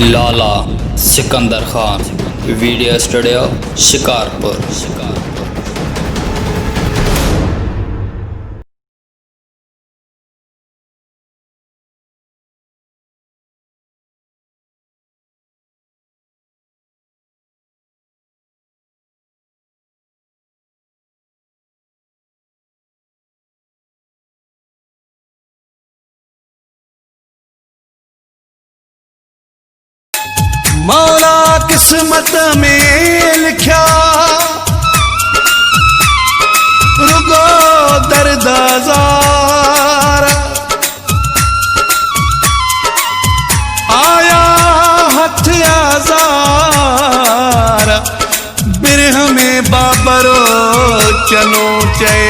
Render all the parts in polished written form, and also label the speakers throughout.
Speaker 1: लाला Sikandar Khan video studio Shikarpur.
Speaker 2: मौला किस्मत में लिखा रुगो दर्द ज़ार आया हथ आज़ार बिरह में बाबरो चनो चए।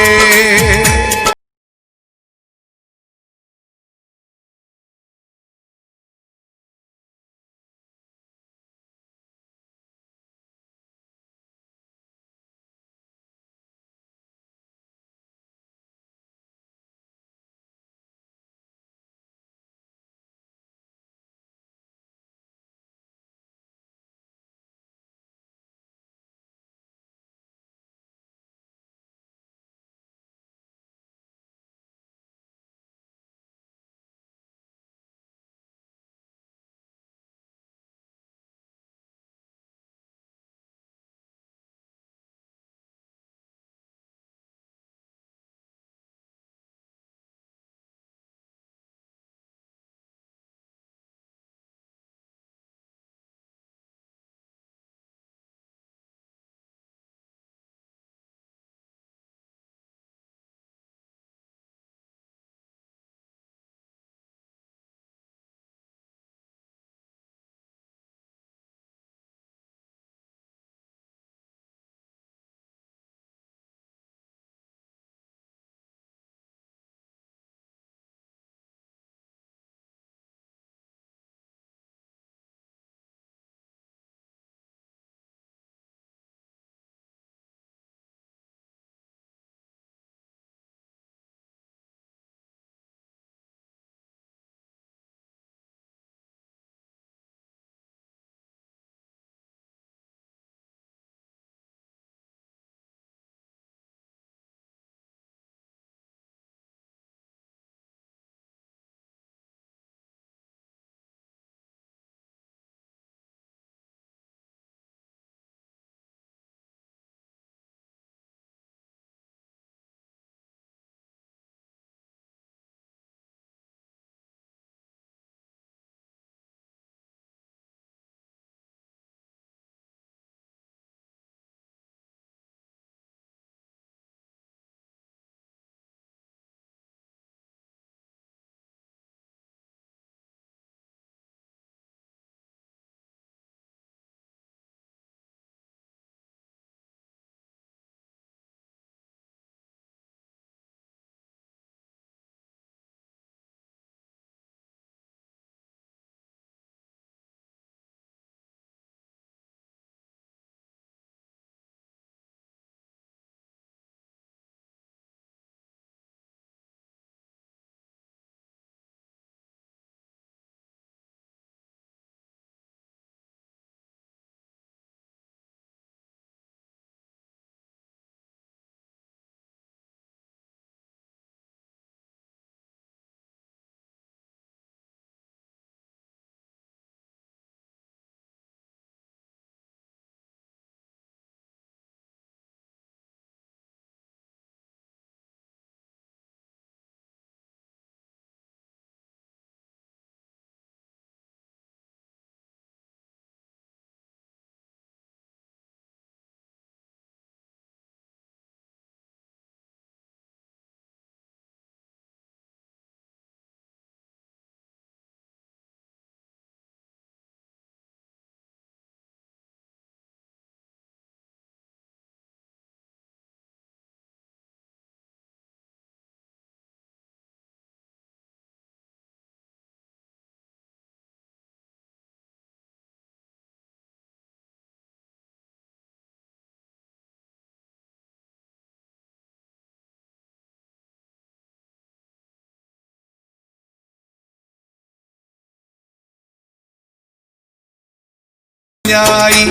Speaker 2: विञाई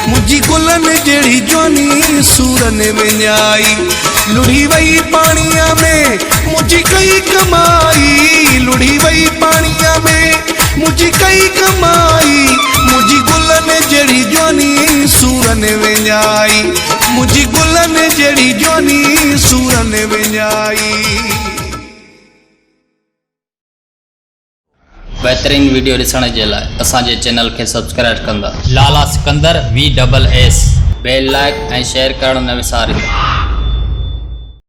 Speaker 2: मुंहिंजी गुलनि जहिड़ी जवानी सूरनि विञाई लुढ़ी वई पाणीअ में मुंहिंजी कई कमाई लुढ़ी वई पाणीअ में मुंहिंजी कई कमाई मुंहिंजी गुलनि जहिड़ी जवानी सूरनि विञाई मुंहिंजी गुलनि जहिड़ी जवानी सूरनि विञाई।
Speaker 1: बेहतरीन वीडियो ॾिसण जे लाइ असांजे चैनल खे सब्सक्राइब कंदा लाला सिकंदर VSS बेल लाइक ऐं शेयर करणु न विसारिजो।